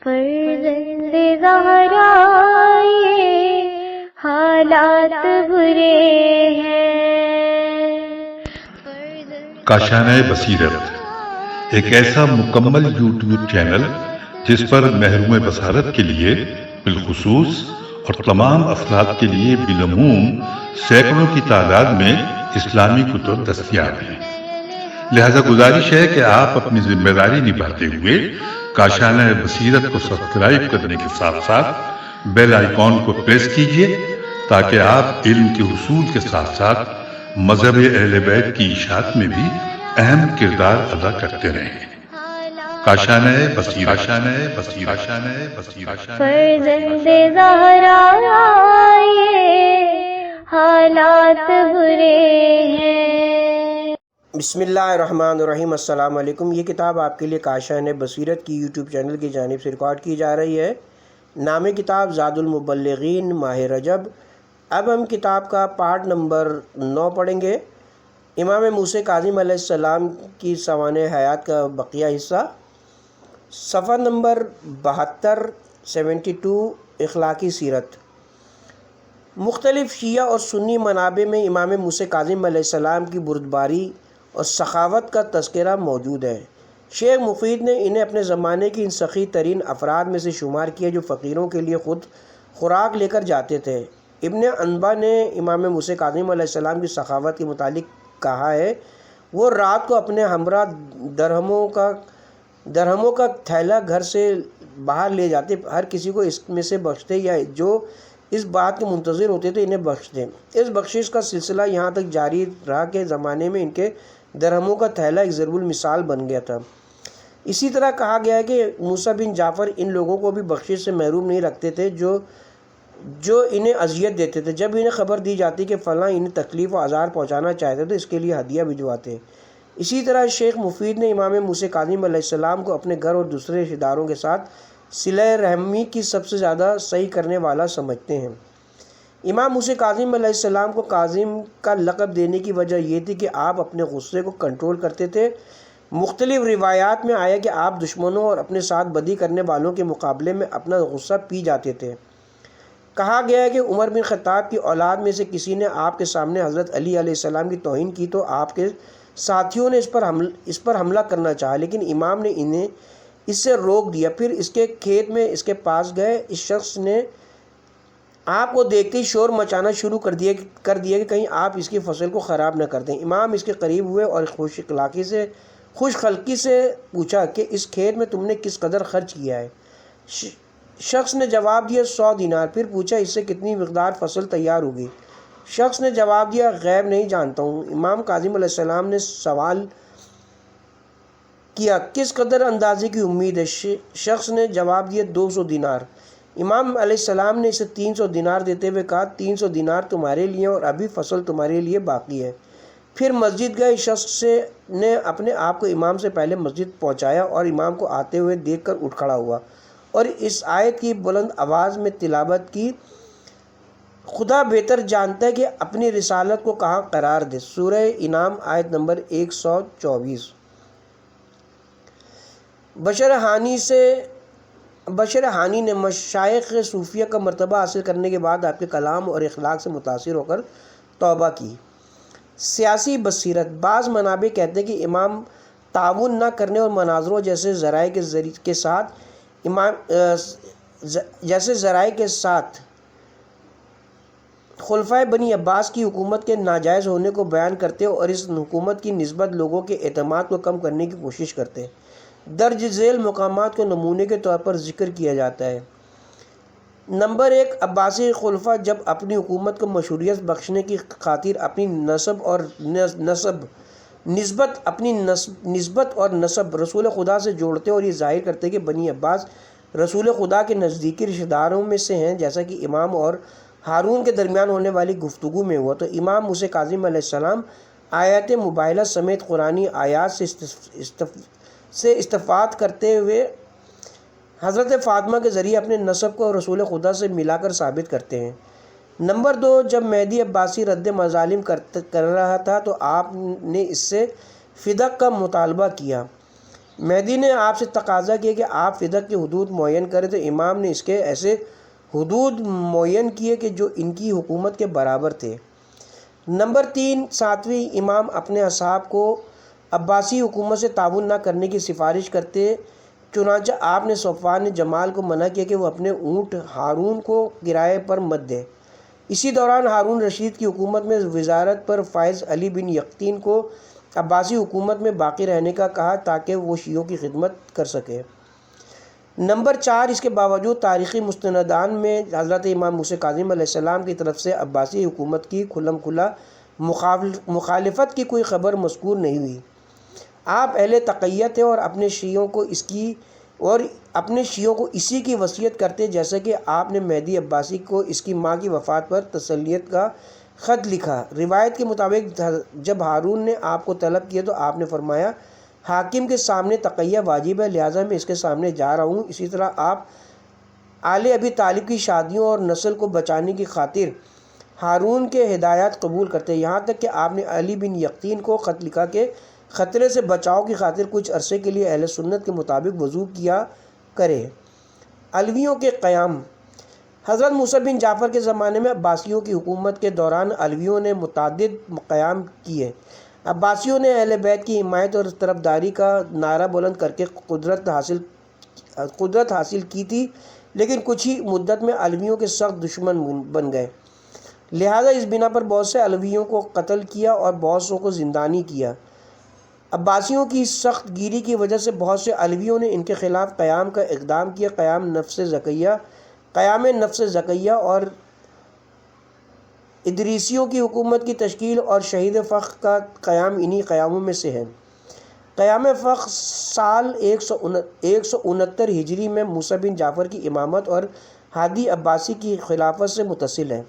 فرزند زہرا یہ حالات برے ہیں۔ کاشانہ بصیرت ایک ایسا مکمل یوٹیوب چینل جس پر محروم بصارت کے لیے بالخصوص اور تمام افراد کے لیے بالعموم سینکڑوں کی تعداد میں اسلامی کتب دستیاب ہیں۔ لہذا گزارش ہے کہ آپ اپنی ذمہ داری نبھاتے ہوئے کاشانہ بصیرت کو سبسکرائب کرنے کے ساتھ ساتھ بیل آئیکن کو پریس کیجیے تاکہ آپ علم کے حصول کے ساتھ ساتھ مذہب اہل بیت کی اشاعت میں بھی اہم کردار ادا کرتے رہیں۔ کاشانہ بصیرت۔ فرزند زہرا یہ حالات برے ہیں۔ بسم اللہ الرحمن الرحیم۔ السلام علیکم۔ یہ کتاب آپ کے لیے کاشانہ بصیرت کی یوٹیوب چینل کی جانب سے ریکارڈ کی جا رہی ہے۔ نام کتاب زاد المبلغین ماہ رجب۔ اب ہم کتاب کا پارٹ نمبر 9 پڑھیں گے۔ امام موسیٰ کاظم علیہ السلام کی سوانح حیات کا بقیہ حصہ، صفحہ نمبر 72 اخلاقی سیرت۔ مختلف شیعہ اور سنی منابع میں امام موسیٰ کاظم علیہ السلام کی بردباری اور سخاوت کا تذکرہ موجود ہے۔ شیخ مفید نے انہیں اپنے زمانے کی ان سخی ترین افراد میں سے شمار کیا جو فقیروں کے لیے خود خوراک لے کر جاتے تھے۔ ابن انبا نے امام موسیٰ کاظم علیہ السلام کی سخاوت کے متعلق کہا ہے، وہ رات کو اپنے ہمراہ درہموں کا تھیلا گھر سے باہر لے جاتے، ہر کسی کو اس میں سے بخشتے یا جو اس بات کے منتظر ہوتے تھے انہیں بخشتے۔ اس بخشش کا سلسلہ یہاں تک جاری رہا کہ زمانے میں ان کے درہموں کا تھیلا ایک ضرب المثال بن گیا تھا۔ اسی طرح کہا گیا ہے کہ موسیٰ بن جعفر ان لوگوں کو بھی بخشش سے محروم نہیں رکھتے تھے جو انہیں اذیت دیتے تھے۔ جب انہیں خبر دی جاتی کہ فلاں انہیں تکلیف و آزار پہنچانا چاہتے تو اس کے لیے ہدیہ بھجواتے۔ اسی طرح شیخ مفید نے امام موسیٰ کاظم علیہ السلام کو اپنے گھر اور دوسرے رشتہ داروں کے ساتھ صلہ رحمی کی سب سے زیادہ صحیح کرنے والا سمجھتے ہیں۔ امام موسیٰ کاظم علیہ السلام کو کاظم کا لقب دینے کی وجہ یہ تھی کہ آپ اپنے غصے کو کنٹرول کرتے تھے۔ مختلف روایات میں آیا کہ آپ دشمنوں اور اپنے ساتھ بدی کرنے والوں کے مقابلے میں اپنا غصہ پی جاتے تھے۔ کہا گیا ہے کہ عمر بن خطاب کی اولاد میں سے کسی نے آپ کے سامنے حضرت علی علیہ السلام کی توہین کی تو آپ کے ساتھیوں نے اس پر حملہ کرنا چاہا، لیکن امام نے انہیں اس سے روک دیا۔ پھر اس کے کھیت میں اس کے پاس گئے۔ اس شخص نے آپ کو دیکھتے ہی شور مچانا شروع کر دیا کہ کہیں آپ اس کی فصل کو خراب نہ کر دیں۔ امام اس کے قریب ہوئے اور خوش خلقی سے پوچھا کہ اس کھیت میں تم نے کس قدر خرچ کیا ہے؟ شخص نے جواب دیا 100 دینار۔ پھر پوچھا اس سے کتنی مقدار فصل تیار ہوگی؟ شخص نے جواب دیا غیب نہیں جانتا ہوں۔ امام کاظم علیہ السلام نے سوال کیا کس قدر اندازے کی امید ہے؟ شخص نے جواب دیا 200 دینار۔ امام علیہ السلام نے اسے 300 دینار دیتے ہوئے کہا 300 دینار تمہارے لیے اور ابھی فصل تمہارے لیے باقی ہے۔ پھر مسجد گئے۔ شخص نے اپنے آپ کو امام سے پہلے مسجد پہنچایا اور امام کو آتے ہوئے دیکھ کر اٹھ کھڑا ہوا اور اس آیت کی بلند آواز میں تلاوت کی، خدا بہتر جانتا ہے کہ اپنی رسالت کو کہاں قرار دے۔ سورہ انعام آیت نمبر 124۔ بشر ہانی نے مشائخ صوفیہ کا مرتبہ حاصل کرنے کے بعد آپ کے کلام اور اخلاق سے متاثر ہو کر توبہ کی۔ سیاسی بصیرت۔ بعض منابع کہتے ہیں کہ امام تعاون نہ کرنے اور مناظروں جیسے ذرائع کے ساتھ خلفائے بنی عباس کی حکومت کے ناجائز ہونے کو بیان کرتے اور اس حکومت کی نسبت لوگوں کے اعتماد کو کم کرنے کی کوشش کرتے۔ درج ذیل مقامات کو نمونے کے طور پر ذکر کیا جاتا ہے۔ نمبر 1، عباسی خلفاء جب اپنی حکومت کو مشروعیت بخشنے کی خاطر اپنی نسبت اور نسب رسول خدا سے جوڑتے اور یہ ظاہر کرتے کہ بنی عباس رسول خدا کے نزدیکی رشتہ داروں میں سے ہیں، جیسا کہ امام اور ہارون کے درمیان ہونے والی گفتگو میں ہوا، تو امام موسیٰ کاظم علیہ السلام آیات مباہلہ سمیت قرآنی آیات سے استفاد کرتے ہوئے حضرت فاطمہ کے ذریعے اپنے نسب کو رسول خدا سے ملا کر ثابت کرتے ہیں۔ نمبر 2، جب مہدی عباسی رد مظالم کر رہا تھا تو آپ نے اس سے فدق کا مطالبہ کیا۔ مہدی نے آپ سے تقاضا کیا کہ آپ فدق کی حدود معین کریں، تو امام نے اس کے ایسے حدود معین کیے کہ جو ان کی حکومت کے برابر تھے۔ نمبر 3، 7ویں، امام اپنے اصحاب کو عباسی حکومت سے تعاون نہ کرنے کی سفارش کرتے، چنانچہ آپ نے صفوان جمال کو منع کیا کہ وہ اپنے اونٹ ہارون کو کرائے پر مت دے۔ اسی دوران ہارون رشید کی حکومت میں وزارت پر فائز علی بن یقطین کو عباسی حکومت میں باقی رہنے کا کہا تاکہ وہ شیعوں کی خدمت کر سکے۔ نمبر 4، اس کے باوجود تاریخی مستندان میں حضرت امام موسیٰ کاظم علیہ السلام کی طرف سے عباسی حکومت کی کھلم کھلا مخالفت کی کوئی خبر مذکور نہیں ہوئی۔ آپ اہل تقیہ تھے اور اپنے شیعوں کو اسی کی وصیت کرتے، جیسا کہ آپ نے مہدی عباسی کو اس کی ماں کی وفات پر تسلیت کا خط لکھا۔ روایت کے مطابق جب ہارون نے آپ کو طلب کیا تو آپ نے فرمایا، حاکم کے سامنے تقیہ واجب ہے، لہٰذا میں اس کے سامنے جا رہا ہوں۔ اسی طرح آپ آل ابی طالب کی شادیوں اور نسل کو بچانے کی خاطر ہارون کے ہدایات قبول کرتے، یہاں تک کہ آپ نے علی بن یقطین کو خط لکھا کہ خطرے سے بچاؤ کی خاطر کچھ عرصے کے لیے اہل سنت کے مطابق وضو کیا کرے۔ علویوں کے قیام۔ حضرت موسیٰ بن جعفر کے زمانے میں عباسیوں کی حکومت کے دوران علویوں نے متعدد قیام کیے۔ عباسیوں نے اہل بیت کی حمایت اور طرفداری کا نعرہ بلند کر کے قدرت حاصل کی تھی، لیکن کچھ ہی مدت میں علویوں کے سخت دشمن بن گئے، لہذا اس بنا پر بہت سے علویوں کو قتل کیا اور بہت سو کو زندانی کیا۔ عباسیوں کی سخت گیری کی وجہ سے بہت سے علویوں نے ان کے خلاف قیام کا اقدام کیا۔ قیام نفس زکیہ اور ادریسیوں کی حکومت کی تشکیل اور شہید فخر کا قیام انہی قیاموں میں سے ہے۔ قیام فخر سال 169 ہجری میں موسیٰ بن جعفر کی امامت اور ہادی عباسی کی خلافت سے متصل ہے۔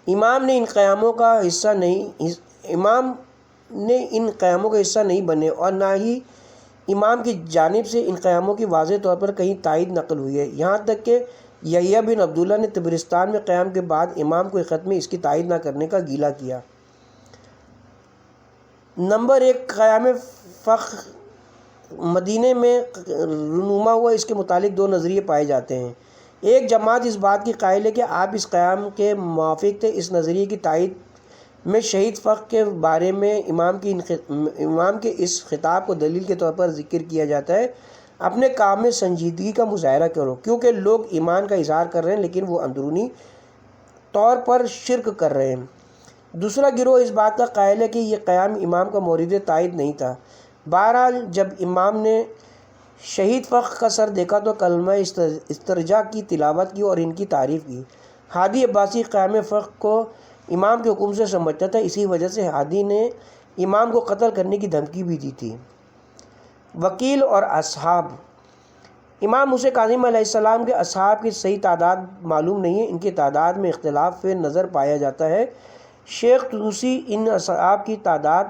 امام نے ان قیاموں کا حصہ نہیں بنے اور نہ ہی امام کی جانب سے ان قیاموں کی واضح طور پر کہیں تائید نقل ہوئی ہے، یہاں تک کہ یحییٰ بن عبداللہ نے طبرستان میں قیام کے بعد امام کو ایک خط میں اس کی تائید نہ کرنے کا گیلہ کیا۔ نمبر 1، قیام فخر مدینے میں رونما ہوا۔ اس کے متعلق 2 نظریے پائے جاتے ہیں۔ ایک جماعت اس بات کی قائل ہے کہ آپ اس قیام کے موافق تھے۔ اس نظریے کی تائید میں شہید فخر کے بارے میں امام کے اس خطاب کو دلیل کے طور پر ذکر کیا جاتا ہے، اپنے کام میں سنجیدگی کا مظاہرہ کرو، کیونکہ لوگ ایمان کا اظہار کر رہے ہیں لیکن وہ اندرونی طور پر شرک کر رہے ہیں۔ دوسرا گروہ اس بات کا قائل ہے کہ یہ قیام امام کا مورد تائید نہیں تھا۔ بہرحال جب امام نے شہید فخر کا سر دیکھا تو کلمہ استرجاع کی تلاوت کی اور ان کی تعریف کی۔ ہادی عباسی قیام فخر کو امام کے حکم سے سمجھتا تھا، اسی وجہ سے ہادی نے امام کو قتل کرنے کی دھمکی بھی دی تھی۔ وکیل اور اصحاب۔ امام موسیٰ کاظم علیہ السلام کے اصحاب کی صحیح تعداد معلوم نہیں ہے، ان کی تعداد میں اختلاف نظر پایا جاتا ہے۔ شیخ طوسی ان اصحاب کی تعداد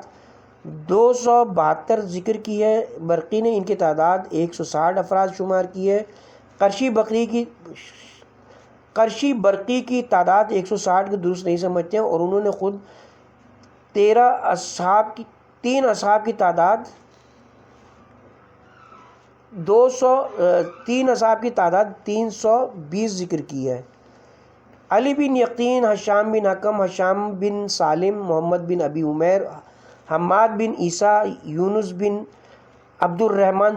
272 ذکر کی ہے، برقی نے ان کی تعداد 160 افراد شمار کی ہے۔ قرشی برقی کی تعداد 160 کو درست نہیں سمجھتے ہیں اور انہوں نے خود 3 اصحاب کی تعداد 320 ذکر کی ہے۔ علی بن یقطین، ہشام بن حکم، ہشام بن سالم، محمد بن ابی عمیر، حماد بن عیسیٰ، یونس بن عبد الرحمن،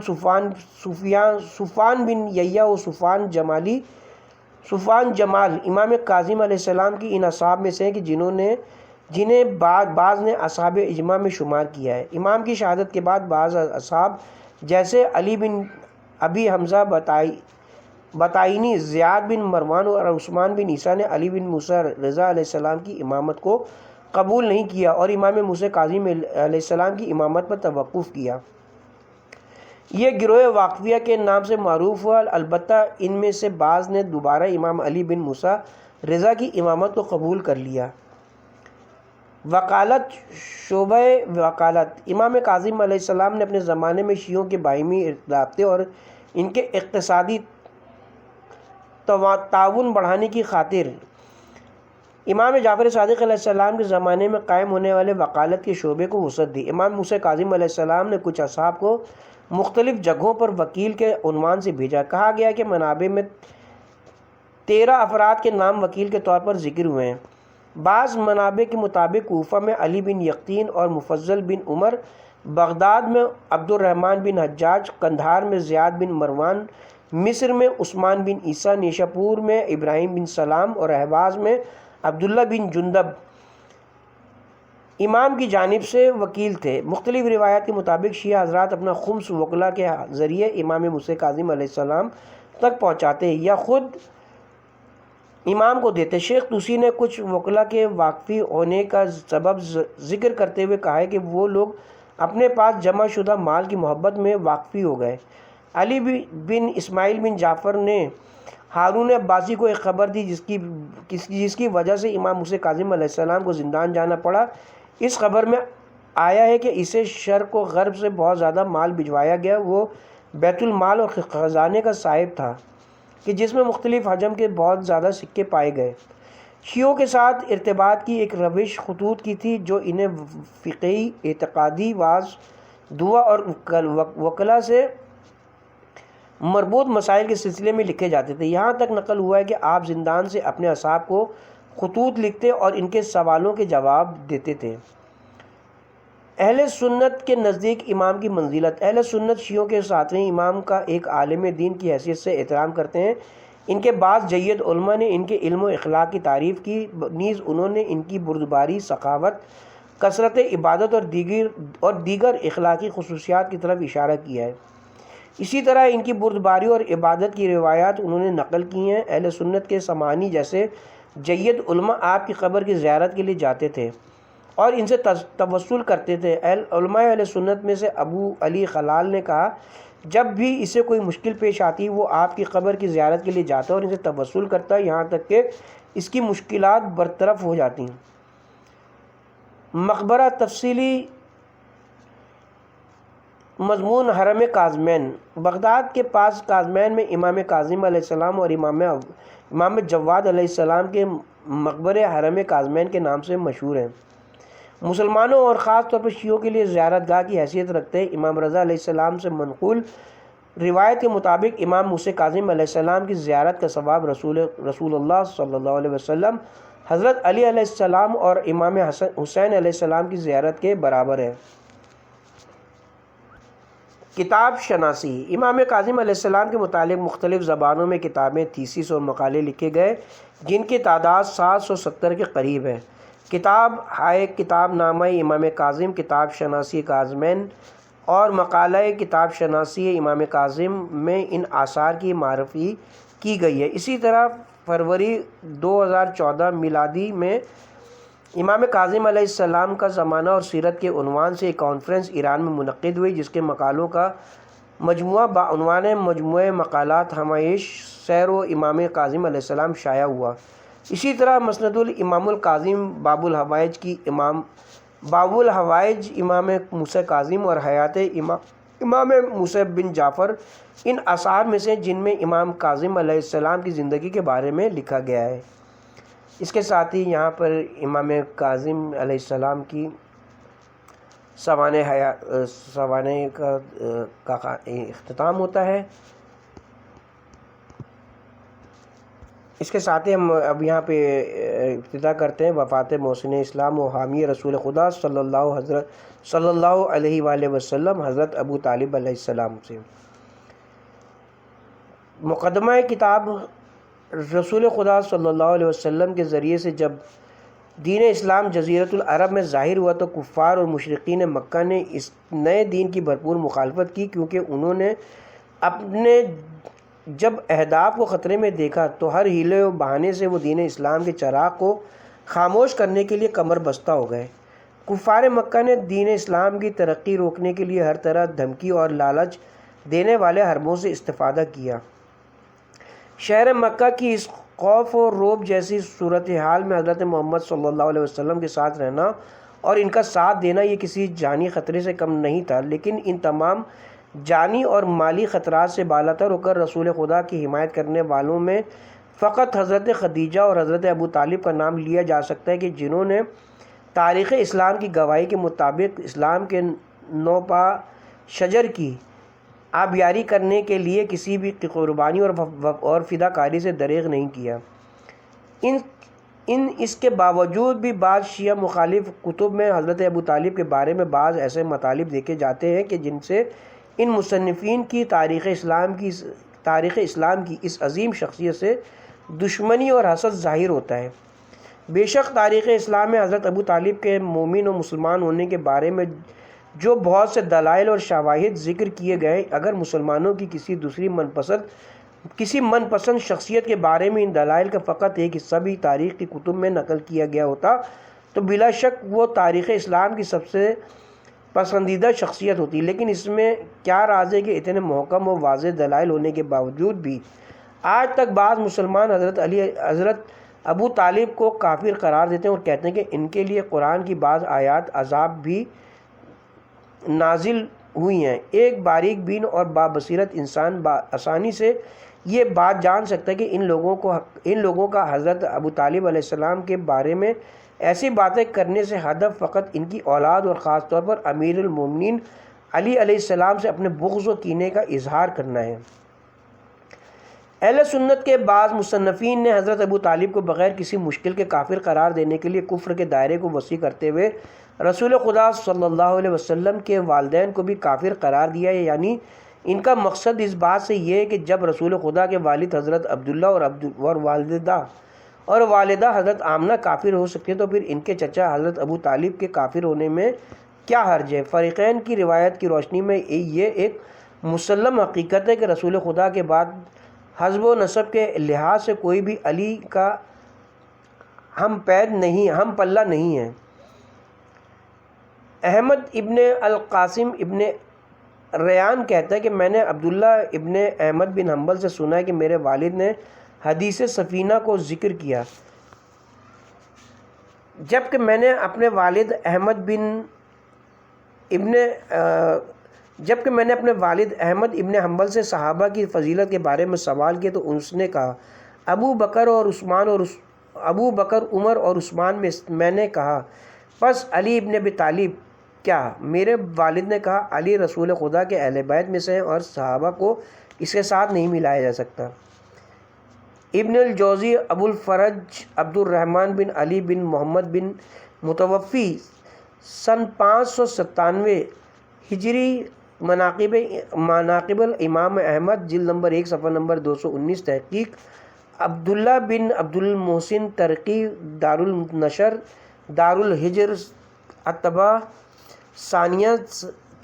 صفوان بن یحییٰ و صفوان جمال امام کاظم علیہ السلام کی ان اصحاب میں سے ہیں کہ جنہیں بعض نے اصحاب اجماع میں شمار کیا ہے۔ امام کی شہادت کے بعد بعض اصحاب جیسے علی بن ابی حمزہ بطائنی، زیاد بن مروان اور عثمان بن عیسیٰ نے علی بن موسیٰ رضا علیہ السلام کی امامت کو قبول نہیں کیا اور امام موسیٰ کاظم علیہ السلام کی امامت پر توقف کیا۔ یہ گروہ واقفیہ کے نام سے معروف ہوا، البتہ ان میں سے بعض نے دوبارہ امام علی بن موسیٰ رضا کی امامت کو قبول کر لیا۔ وکالت، شعبہ وکالت۔ امام کاظم علیہ السلام نے اپنے زمانے میں شیعوں کے باہمی رابطے اور ان کے اقتصادی تعاون بڑھانے کی خاطر امام جعفر صادق علیہ السلام کے زمانے میں قائم ہونے والے وکالت کے شعبے کو وسعت دی۔ امام موسیٰ کاظم علیہ السلام نے کچھ اصحاب کو مختلف جگہوں پر وکیل کے عنوان سے بھیجا۔ کہا گیا کہ منابع میں 13 افراد کے نام وکیل کے طور پر ذکر ہوئے ہیں۔ بعض منابع کے مطابق کوفہ میں علی بن یقطین اور مفضل بن عمر، بغداد میں عبد الرحمن بن حجاج، قندھار میں زیاد بن مروان، مصر میں عثمان بن عیسیٰ، نیشاپور میں ابراہیم بن سلام اور اہواز میں عبداللہ بن جندب امام کی جانب سے وکیل تھے۔ مختلف روایات کے مطابق شیعہ حضرات اپنا خمس وکلا کے ذریعے امام موسیٰ کاظم علیہ السلام تک پہنچاتے یا خود امام کو دیتے۔ شیخ طوسی نے کچھ وکلا کے واقفی ہونے کا سبب ذکر کرتے ہوئے کہا ہے کہ وہ لوگ اپنے پاس جمع شدہ مال کی محبت میں واقفی ہو گئے۔ علی بن اسماعیل بن جعفر نے ہارون عباسی کو ایک خبر دی جس کی وجہ سے امام موسیٰ کاظم علیہ السلام کو زندان جانا پڑا۔ اس خبر میں آیا ہے کہ اسے شرق و غرب سے بہت زیادہ مال بھجوایا گیا۔ وہ بیت المال اور خزانے کا صاحب تھا کہ جس میں مختلف حجم کے بہت زیادہ سکے پائے گئے۔ شیعوں کے ساتھ ارتباط کی ایک روش خطوط کی تھی جو انہیں فقہی، اعتقادی، وعظ، دعا اور وکلا سے مربوط مسائل کے سلسلے میں لکھے جاتے تھے۔ یہاں تک نقل ہوا ہے کہ آپ زندان سے اپنے اصحاب کو خطوط لکھتے اور ان کے سوالوں کے جواب دیتے تھے۔ اہل سنت کے نزدیک امام کی منزلت۔ اہل سنت شیعوں کے 7ویں امام کا ایک عالم دین کی حیثیت سے احترام کرتے ہیں۔ ان کے بعض جید علماء نے ان کے علم و اخلاق کی تعریف کی، نیز انہوں نے ان کی بردباری، سخاوت، کثرت عبادت اور دیگر اخلاقی خصوصیات کی طرف اشارہ کیا ہے۔ اسی طرح ان کی بردباری اور عبادت کی روایات انہوں نے نقل کی ہیں۔ اہل سنت کے سمعانی جیسے جید علماء آپ کی قبر کی زیارت کے لیے جاتے تھے اور ان سے توسل کرتے تھے۔ علماء اہل سنت میں سے ابو علی خلال نے کہا جب بھی اسے کوئی مشکل پیش آتی وہ آپ کی قبر کی زیارت کے لیے جاتا اور ان سے توسل کرتا یہاں تک کہ اس کی مشکلات برطرف ہو جاتی۔ مقبرہ تفصیلی مضمون حرم کاظمین۔ بغداد کے پاس کاظمین میں امام کاظم علیہ السلام اور امام جواد علیہ السلام کے مقبرے حرم کاظمین کے نام سے مشہور ہیں۔ مسلمانوں اور خاص طور پر شیعوں کے لیے زیارت گاہ کی حیثیت رکھتے ہیں۔ امام رضا علیہ السلام سے منقول روایت کے مطابق امام موسیٰ کاظم علیہ السلام کی زیارت کا ثواب رسول اللہ صلی اللہ علیہ وسلم، حضرت علی علیہ السلام اور امام حسین علیہ السلام کی زیارت کے برابر ہے۔ کتاب شناسی۔ امام کاظم علیہ السلام کے متعلق مختلف زبانوں میں کتابیں، تھیسس اور مقالے لکھے گئے جن کی تعداد 770 کے قریب ہے۔ کتاب نامہ امام کاظم، کتاب شناسی کاظمین اور مقالہ کتاب شناسی امام کاظم میں ان آثار کی معرفی کی گئی ہے۔ اسی طرح فروری 2014 میلادی میں امام کاظم علیہ السلام کا زمانہ اور سیرت کے عنوان سے ایک کانفرنس ایران میں منعقد ہوئی جس کے مقالوں کا مجموعہ بعنوان مجموعہ مقالات ہمایش سیر و امام کاظم علیہ السلام شائع ہوا۔ اسی طرح مسند الامام الکاظم، باب الحوائج امام موسیٰ کاظم اور حیات امام موسیٰ بن جعفر ان آثار میں سے جن میں امام کاظم علیہ السلام کی زندگی کے بارے میں لکھا گیا ہے۔ اس کے ساتھ ہی یہاں پر امام کاظم علیہ السلام کی سوانح کا اختتام ہوتا ہے۔ اس کے ساتھ ہی ہم اب یہاں پہ ابتدا کرتے ہیں وفات محسن اسلام و حامی رسول خدا صلی اللہ علیہ وآلہ وسلم حضرت ابو طالب علیہ السلام سے۔ مقدمہ کتاب رسول خدا صلی اللہ علیہ وسلم کے ذریعے سے جب دین اسلام جزیرۃ العرب میں ظاہر ہوا تو کفار اور مشرقین مکہ نے اس نئے دین کی بھرپور مخالفت کی، کیونکہ انہوں نے اپنے جب اہداف کو خطرے میں دیکھا تو ہر ہیلے و بہانے سے وہ دین اسلام کے چراغ کو خاموش کرنے کے لیے کمر بستہ ہو گئے۔ کفار مکہ نے دین اسلام کی ترقی روکنے کے لیے ہر طرح دھمکی اور لالچ دینے والے حربوں سے استفادہ کیا۔ شہر مکہ کی اس خوف و رعب جیسی صورتحال میں حضرت محمد صلی اللہ علیہ وسلم کے ساتھ رہنا اور ان کا ساتھ دینا یہ کسی جانی خطرے سے کم نہیں تھا، لیکن ان تمام جانی اور مالی خطرات سے بالاتر ہو کر رسول خدا کی حمایت کرنے والوں میں فقط حضرت خدیجہ اور حضرت ابو طالب کا نام لیا جا سکتا ہے کہ جنہوں نے تاریخ اسلام کی گواہی کے مطابق اسلام کے نوپا شجر کی آبیاری کرنے کے لیے کسی بھی قربانی اور فداکاری سے دریغ نہیں کیا۔ اس کے باوجود بھی بعض شیعہ مخالف کتب میں حضرت ابو طالب کے بارے میں بعض ایسے مطالب دیکھے جاتے ہیں کہ جن سے ان مصنفین کی تاریخ اسلام کی اس عظیم شخصیت سے دشمنی اور حسد ظاہر ہوتا ہے۔ بے شک تاریخ اسلام میں حضرت ابو طالب کے مومن و مسلمان ہونے کے بارے میں جو بہت سے دلائل اور شواہد ذکر کیے گئے، اگر مسلمانوں کی کسی من پسند شخصیت کے بارے میں ان دلائل کا فقط ایک حصہ بھی تاریخ کی کتب میں نقل کیا گیا ہوتا تو بلا شک وہ تاریخ اسلام کی سب سے پسندیدہ شخصیت ہوتی، لیکن اس میں کیا راز ہے کہ اتنے محکم و واضح دلائل ہونے کے باوجود بھی آج تک بعض مسلمان حضرت ابو طالب کو کافر قرار دیتے ہیں اور کہتے ہیں کہ ان کے لیے قرآن کی بعض آیات عذاب بھی نازل ہوئی ہیں۔ ایک باریک بین اور بابصیرت انسان آسانی سے یہ بات جان سکتا ہے کہ ان لوگوں کا حضرت ابو طالب علیہ السلام کے بارے میں ایسی باتیں کرنے سے ہدف فقط ان کی اولاد اور خاص طور پر امیر المومنین علی علیہ السلام سے اپنے بغض و کینے کا اظہار کرنا ہے۔ اہل سنت کے بعض مصنفین نے حضرت ابو طالب کو بغیر کسی مشکل کے کافر قرار دینے کے لیے کفر کے دائرے کو وسیع کرتے ہوئے رسول خدا صلی اللہ علیہ وسلم کے والدین کو بھی کافر قرار دیا ہے، یعنی ان کا مقصد اس بات سے یہ ہے کہ جب رسول خدا کے والد حضرت عبداللہ اور والدہ حضرت آمنہ کافر ہو سکتے تو پھر ان کے چچا حضرت ابو طالب کے کافر ہونے میں کیا حرج ہے۔ فریقین کی روایت کی روشنی میں یہ ایک مسلم حقیقت ہے کہ رسول خدا کے بعد حسب و نسب کے لحاظ سے کوئی بھی علی کا ہم پلہ نہیں ہے۔ احمد ابن القاسم ابن ریان کہتا ہے کہ میں نے عبداللہ ابن احمد بن حنبل سے سنا ہے کہ میرے والد نے حدیث سفینہ کو ذکر کیا، جبکہ میں نے اپنے والد احمد ابن حنبل سے صحابہ کی فضیلت کے بارے میں سوال کیا تو اس نے کہا ابو بکر عمر اور عثمان میں نے کہا پس علی ابن ابی طالب کیا؟ میرے والد نے کہا علی رسول خدا کے اہل بیت میں سے ہیں اور صحابہ کو اس کے ساتھ نہیں ملایا جا سکتا۔ ابن الجوزی ابو الفرج عبد الرحمن بن علی بن محمد بن متوفی سن 597 ہجری مناقب الامام احمد جلد نمبر 1 صفحہ نمبر 219 تحقیق عبداللہ بن عبد المحسن ترقی دارالنشر دارالحجر الطبعہ ثانیہ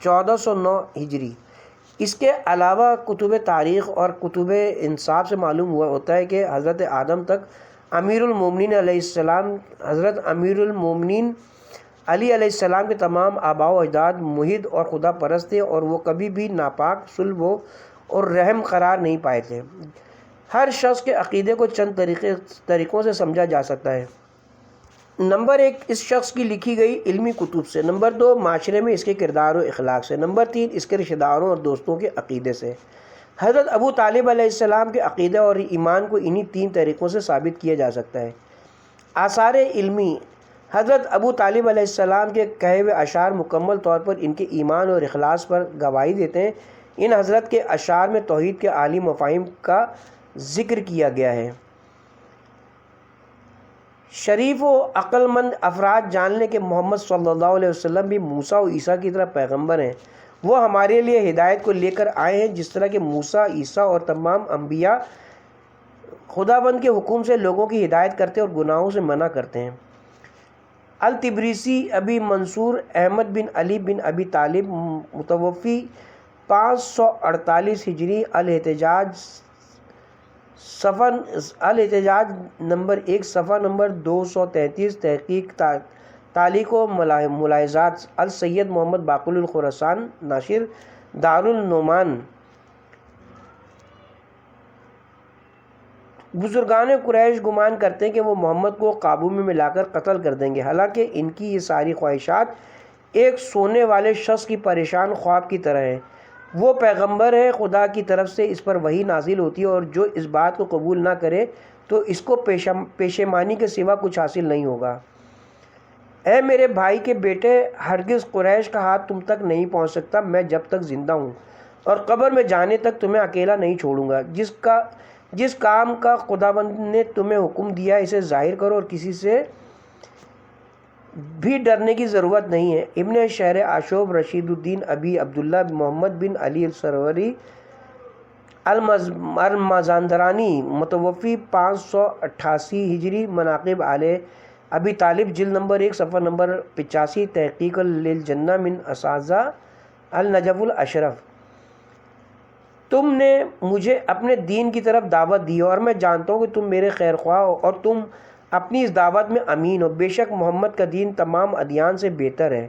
1409 ہجری۔ اس کے علاوہ کتب تاریخ اور کتب انصاف سے معلوم ہوتا ہے کہ حضرت آدم تک امیر المومنین علیہ السلام حضرت امیر المومنین علی علیہ السلام کے تمام آباء و اجداد موحد اور خدا پرست تھے اور وہ کبھی بھی ناپاک صلب اور رحم قرار نہیں پائے تھے۔ ہر شخص کے عقیدے کو چند طریقوں سے سمجھا جا سکتا ہے۔ نمبر 1 اس شخص کی لکھی گئی علمی کتب سے، نمبر 2 معاشرے میں اس کے کردار و اخلاق سے، نمبر 3 اس کے رشتہ داروں اور دوستوں کے عقیدے سے۔ حضرت ابو طالب علیہ السلام کے عقیدے اور ایمان کو انہی 3 طریقوں سے ثابت کیا جا سکتا ہے۔ آثار علمی حضرت ابو طالب علیہ السلام کے کہے ہوئے اشعار مکمل طور پر ان کے ایمان اور اخلاص پر گواہی دیتے ہیں۔ ان حضرت کے اشعار میں توحید کے عالی مفاہیم کا ذکر کیا گیا ہے۔ شریف و عقل مند افراد جان لیں کہ محمد صلی اللہ علیہ وسلم بھی موسیٰ و عیسیٰ کی طرح پیغمبر ہیں۔ وہ ہمارے لیے ہدایت کو لے کر آئے ہیں، جس طرح کہ موسیٰ، عیسیٰ اور تمام انبیاء خداوند کے حکم سے لوگوں کی ہدایت کرتے اور گناہوں سے منع کرتے ہیں۔ الطبرسی ابی منصور احمد بن علی بن ابی طالب متوفی 548 ہجری الاحتجاج نمبر 1 صفحہ نمبر 233 تحقیق تعلیق و ملاحظات السید محمد باقر الخراسان ناشر دارالنعمان۔ بزرگان قریش گمان کرتے ہیں کہ وہ محمد کو قابو میں ملا کر قتل کر دیں گے، حالانکہ ان کی یہ ساری خواہشات ایک سونے والے شخص کی پریشان خواب کی طرح ہیں۔ وہ پیغمبر ہے، خدا کی طرف سے اس پر وحی نازل ہوتی ہے اور جو اس بات کو قبول نہ کرے تو اس کو پشیمانی کے سوا کچھ حاصل نہیں ہوگا۔ اے میرے بھائی کے بیٹے، ہرگز قریش کا ہاتھ تم تک نہیں پہنچ سکتا میں جب تک زندہ ہوں۔ اور قبر میں جانے تک تمہیں اکیلا نہیں چھوڑوں گا۔ جس کام کا خداوند نے تمہیں حکم دیا اسے ظاہر کرو اور کسی سے بھی ڈرنے کی ضرورت نہیں ہے۔ ابن شہر آشوب رشید الدین ابی عبداللہ محمد بن علی السروری المازندرانی متوفی 588 ہجری مناقب آل ابی طالب جلد نمبر 1 صفحہ نمبر 85 تحقیق للجنہ من اساتذہ النجف الاشرف۔ تم نے مجھے اپنے دین کی طرف دعوت دی اور میں جانتا ہوں کہ تم میرے خیر خواہ ہو اور تم اپنی اس دعوت میں امین ہو۔ بے شک محمد کا دین تمام ادیان سے بہتر ہے۔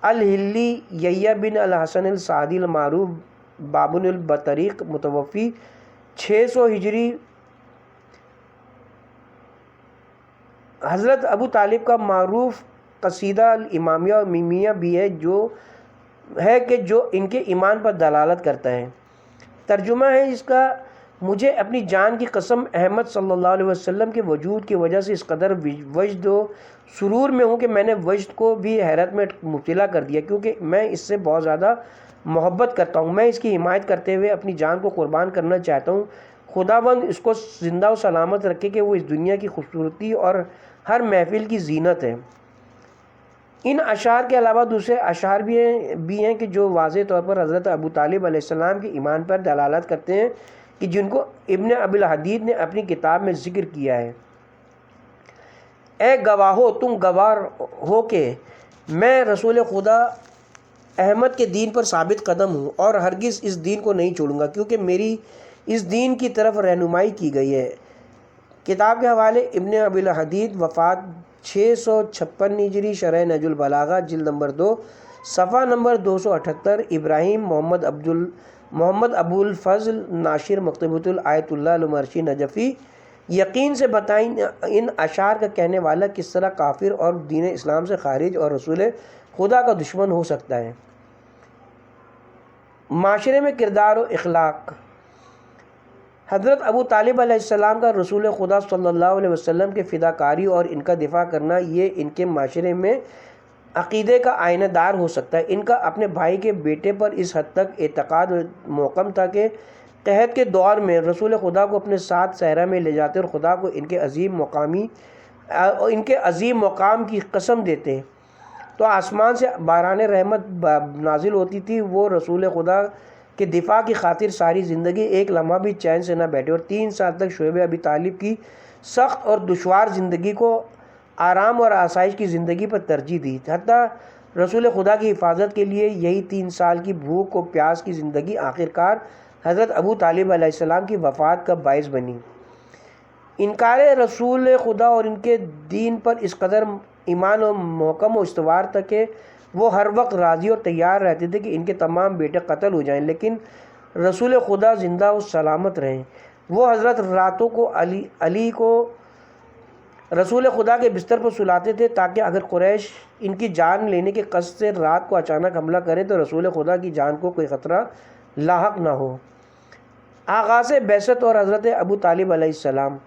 الہلی یحییٰ بن الحسن السعدی المعروف بابن البطریق متوفی 600 ہجری حضرت ابو طالب کا معروف قصیدہ الامامیہ اور میمیہ بھی ہے جو ان کے ایمان پر دلالت کرتا ہے۔ ترجمہ ہے اس کا: مجھے اپنی جان کی قسم احمد صلی اللہ علیہ وسلم کے وجود کی وجہ سے اس قدر وجد و سرور میں ہوں کہ میں نے وجد کو بھی حیرت میں مبتلا کر دیا، کیونکہ میں اس سے بہت زیادہ محبت کرتا ہوں۔ میں اس کی حمایت کرتے ہوئے اپنی جان کو قربان کرنا چاہتا ہوں۔ خداوند اس کو زندہ و سلامت رکھے کہ وہ اس دنیا کی خوبصورتی اور ہر محفل کی زینت ہے۔ ان اشعار کے علاوہ دوسرے اشعار بھی ہیں کہ جو واضح طور پر حضرت ابو طالب علیہ السلام کے ایمان پر دلالت کرتے ہیں، کہ جن کو ابن ابی الحدید نے اپنی کتاب میں ذکر کیا ہے۔ اے گواہو، تم گواہ ہو کہ میں رسول خدا احمد کے دین پر ثابت قدم ہوں اور ہرگز اس دین کو نہیں چھوڑوں گا، کیونکہ میری اس دین کی طرف رہنمائی کی گئی ہے۔ کتاب کے حوالے: ابن ابی الحدید وفات 656 ہجری شرح نہج البلاغہ جلد نمبر 2 صفحہ نمبر 278 ابراہیم محمد ابو الفضل ناشر مکتبۃ الآیت اللہ المرشی نجفی۔ یقین سے بتائیں ان اشعار کا کہنے والا کس طرح کافر اور دین اسلام سے خارج اور رسول خدا کا دشمن ہو سکتا ہے۔ معاشرے میں کردار و اخلاق: حضرت ابو طالب علیہ السلام کا رسول خدا صلی اللہ علیہ وسلم کے فداکاری اور ان کا دفاع کرنا یہ ان کے معاشرے میں عقیدے کا آئینہ دار ہو سکتا ہے۔ ان کا اپنے بھائی کے بیٹے پر اس حد تک اعتقاد محکم تھا کہ قحط کے دور میں رسول خدا کو اپنے ساتھ صحرا میں لے جاتے اور خدا کو ان کے عظیم مقام کی قسم دیتے تو آسمان سے باران رحمت نازل ہوتی تھی۔ وہ رسول خدا کے دفاع کی خاطر ساری زندگی ایک لمحہ بھی چین سے نہ بیٹھے اور 3 سال تک شعیب ابی طالب کی سخت اور دشوار زندگی کو آرام اور آسائش کی زندگی پر ترجیح دی۔ حتیٰ رسول خدا کی حفاظت کے لیے یہی 3 سال کی بھوک و پیاس کی زندگی آخرکار حضرت ابو طالب علیہ السلام کی وفات کا باعث بنی۔ انکار رسول خدا اور ان کے دین پر اس قدر ایمان و محکم و استوار تھا کہ وہ ہر وقت راضی اور تیار رہتے تھے کہ ان کے تمام بیٹے قتل ہو جائیں، لیکن رسول خدا زندہ و سلامت رہیں۔ وہ حضرت راتوں کو علی کو رسول خدا کے بستر پر سلاتے تھے تاکہ اگر قریش ان کی جان لینے کے قصد سے رات کو اچانک حملہ کرے تو رسول خدا کی جان کو کوئی خطرہ لاحق نہ ہو۔ آغاز بعثت اور حضرت ابو طالب علیہ السلام: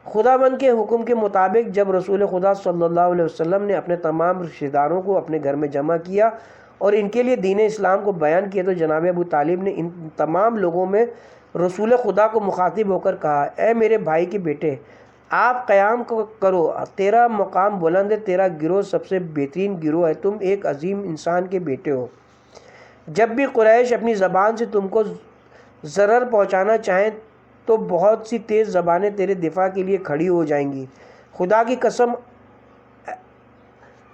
خداوند کے حکم کے مطابق جب رسول خدا صلی اللہ علیہ وسلم نے اپنے تمام رشتہ داروں کو اپنے گھر میں جمع کیا اور ان کے لیے دین اسلام کو بیان کیا تو جناب ابو طالب نے ان تمام لوگوں میں رسول خدا کو مخاطب ہو کر کہا: اے میرے بھائی کے بیٹے، آپ قیام کرو، تیرا مقام بلند ہے، تیرا گروہ سب سے بہترین گروہ ہے، تم ایک عظیم انسان کے بیٹے ہو۔ جب بھی قریش اپنی زبان سے تم کو ضرر پہنچانا چاہیں تو بہت سی تیز زبانیں تیرے دفاع کے لیے کھڑی ہو جائیں گی۔ خدا کی قسم،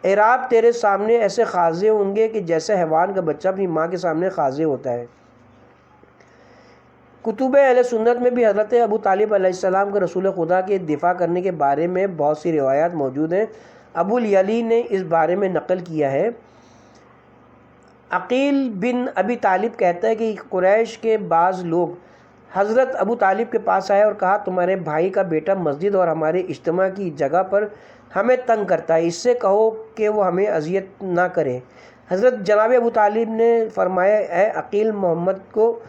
اعراب تیرے سامنے ایسے خاضع ہوں گے کہ جیسے حیوان کا بچہ اپنی ماں کے سامنے خاضع ہوتا ہے۔ کتب اہل سنت میں بھی حضرت ابو طالب علیہ السلام کے رسول خدا کے دفاع کرنے کے بارے میں بہت سی روایات موجود ہیں۔ ابو الیعلی نے اس بارے میں نقل کیا ہے۔ عقیل بن ابی طالب کہتا ہے کہ قریش کے بعض لوگ حضرت ابو طالب کے پاس آئے اور کہا: تمہارے بھائی کا بیٹا مسجد اور ہمارے اجتماع کی جگہ پر ہمیں تنگ کرتا ہے، اس سے کہو کہ وہ ہمیں اذیت نہ کرے۔ حضرت جناب ابو طالب نے فرمایا: اے عقیل، محمد کو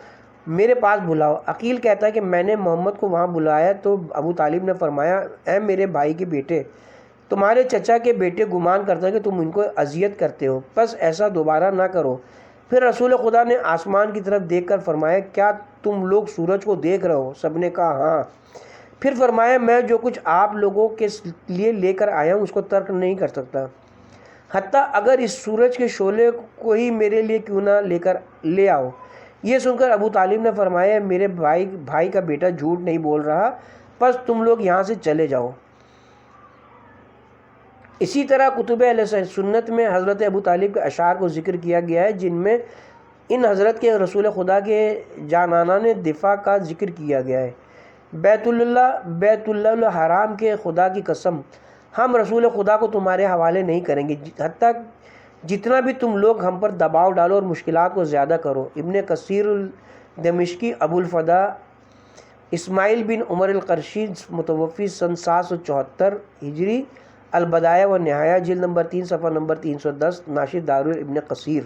میرے پاس بلاؤ۔ عقیل کہتا ہے کہ میں نے محمد کو وہاں بلایا تو ابو طالب نے فرمایا: اے میرے بھائی کے بیٹے، تمہارے چچا کے بیٹے گمان کرتا ہے کہ تم ان کو اذیت کرتے ہو، پس ایسا دوبارہ نہ کرو۔ پھر رسول خدا نے آسمان کی طرف دیکھ کر فرمایا کیا تم لوگ سورج کو دیکھ رہے ہو؟ سب نے کہا ہاں۔ پھر فرمایا میں جو کچھ آپ لوگوں کے لیے لے کر آیا ہوں اس کو ترک نہیں کر سکتا، حتیٰ اگر اس سورج کے شعلے کو ہی میرے لیے کیوں نہ لے آؤ۔ یہ سن کر ابو طالب نے فرمایا میرے بھائی کا بیٹا جھوٹ نہیں بول رہا، پس تم لوگ یہاں سے چلے جاؤ۔ اسی طرح کتب اہل سنت میں حضرت ابو طالب کے اشعار کو ذکر کیا گیا ہے جن میں ان حضرت کے رسول خدا کے جانانہ نے دفاع کا ذکر کیا گیا ہے۔ بیت اللہ الحرام کے خدا کی قسم ہم رسول خدا کو تمہارے حوالے نہیں کریں گے حتیٰ جتنا بھی تم لوگ ہم پر دباؤ ڈالو اور مشکلات کو زیادہ کرو۔ ابن کثیر دمشقی ابو الفدا اسماعیل بن عمر القرشی متوفی سن 774 ہجری، البدایہ و نہایہ جلد نمبر 3 صفحہ نمبر 310، ناشر دارالابن کثیر۔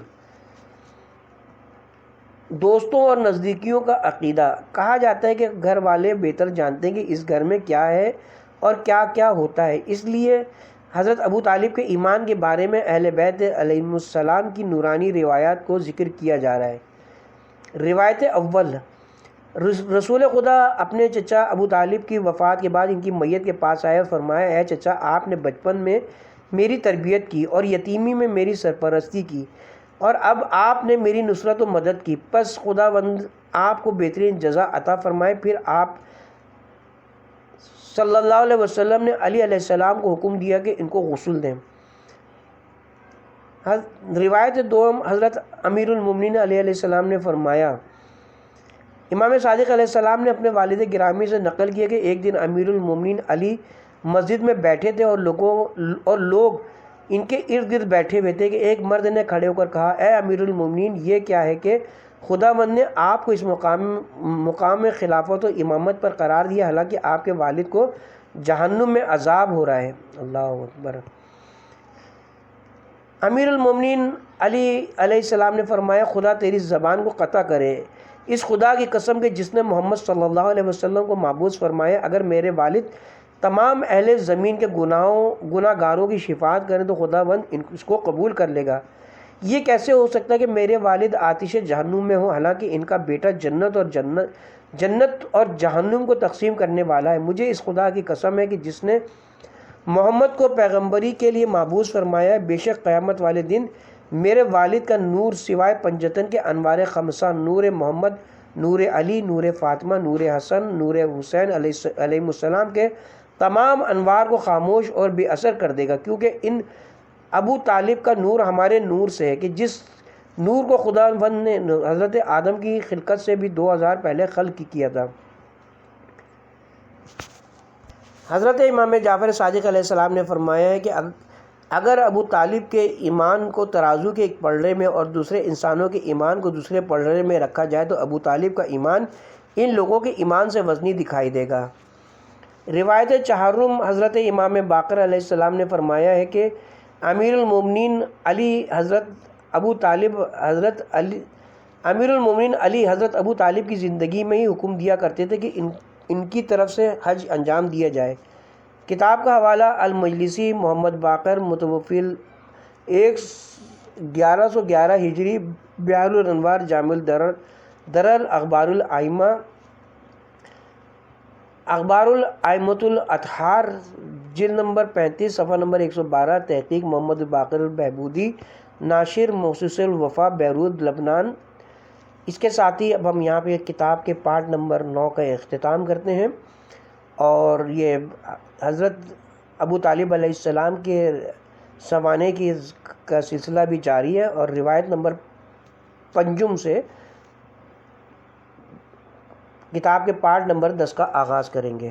دوستوں اور نزدیکیوں کا عقیدہ۔ کہا جاتا ہے کہ گھر والے بہتر جانتے ہیں کہ اس گھر میں کیا ہے اور کیا کیا ہوتا ہے، اس لیے حضرت ابو طالب کے ایمان کے بارے میں اہل بیت علیہم السلام کی نورانی روایات کو ذکر کیا جا رہا ہے۔ روایت اول، رسول خدا اپنے چچا ابو طالب کی وفات کے بعد ان کی میت کے پاس آئے اور فرمایا اے چچا، آپ نے بچپن میں میری تربیت کی اور یتیمی میں میری سرپرستی کی اور اب آپ نے میری نصرت و مدد کی، پس خداوند آپ کو بہترین جزا عطا فرمائے۔ پھر آپ صلی اللہ علیہ وسلم نے علی علیہ السلام کو حکم دیا کہ ان کو غسل دیں۔ روایت دوم، حضرت امیر المومنین علیہ السلام نے فرمایا، امام صادق علیہ السلام نے اپنے والد گرامی سے نقل کیا کہ ایک دن امیر المومنین علی مسجد میں بیٹھے تھے اور لوگ ان کے ارد گرد بیٹھے ہوئے تھے کہ ایک مرد نے کھڑے ہو کر کہا اے امیر المومنین، یہ کیا ہے کہ خداوند نے آپ کو اس مقام خلافت و امامت پر قرار دیا حالانکہ آپ کے والد کو جہنم میں عذاب ہو رہا ہے۔ اللہ اکبر۔ امیر المومنین علی علیہ السلام نے فرمایا خدا تیری زبان کو قطع کرے، اس خدا کی قسم کہ جس نے محمد صلی اللہ علیہ وسلم کو معبود فرمایا، اگر میرے والد تمام اہل زمین کے گناہ گاروں کی شفاعت کریں تو خداوند اس کو قبول کر لے گا۔ یہ کیسے ہو سکتا ہے کہ میرے والد آتش جہنم میں ہوں حالانکہ ان کا بیٹا جنت اور جہنم کو تقسیم کرنے والا ہے؟ مجھے اس خدا کی قسم ہے کہ جس نے محمد کو پیغمبری کے لیے معبود فرمایا ہے، بے شک قیامت والے دن میرے والد کا نور سوائے پنجتن کے انوار خمسہ، نور محمد، نور علی، نور فاطمہ، نور حسن، نور حسین علیہ السلام کے تمام انوار کو خاموش اور بے اثر کر دے گا، کیونکہ ان ابو طالب کا نور ہمارے نور سے ہے کہ جس نور کو خداوند نے حضرت آدم کی خلقت سے بھی 2000 پہلے خلق کیا تھا۔ حضرت امام جعفر صادق علیہ السلام نے فرمایا ہے کہ اگر ابو طالب کے ایمان کو ترازو کے ایک پلڑے میں اور دوسرے انسانوں کے ایمان کو دوسرے پلڑے میں رکھا جائے تو ابو طالب کا ایمان ان لوگوں کے ایمان سے وزنی دکھائی دے گا۔ روایت چہارم، حضرت امام باقر علیہ السلام نے فرمایا ہے کہ امیر المومنین علی حضرت ابو طالب کی زندگی میں ہی حکم دیا کرتے تھے کہ ان کی طرف سے حج انجام دیا جائے۔ کتاب کا حوالہ المجلسی محمد باقر متوفی 1111 ہجری، بحر الانوار، جامع الدرر، اخبار الائمۃ الاطہار، جلد نمبر 35 صفحہ نمبر 112، تحقیق محمد باقر البہبودی، ناشر مؤسسہ الوفا، بیروت، لبنان۔ اس کے ساتھ ہی اب ہم یہاں پہ کتاب کے پارٹ نمبر 9 کا اختتام کرتے ہیں، اور یہ حضرت ابو طالب علیہ السلام کے سوانے کا سلسلہ بھی جاری ہے، اور روایت نمبر 5 سے کتاب کے پارٹ نمبر 10 کا آغاز کریں گے۔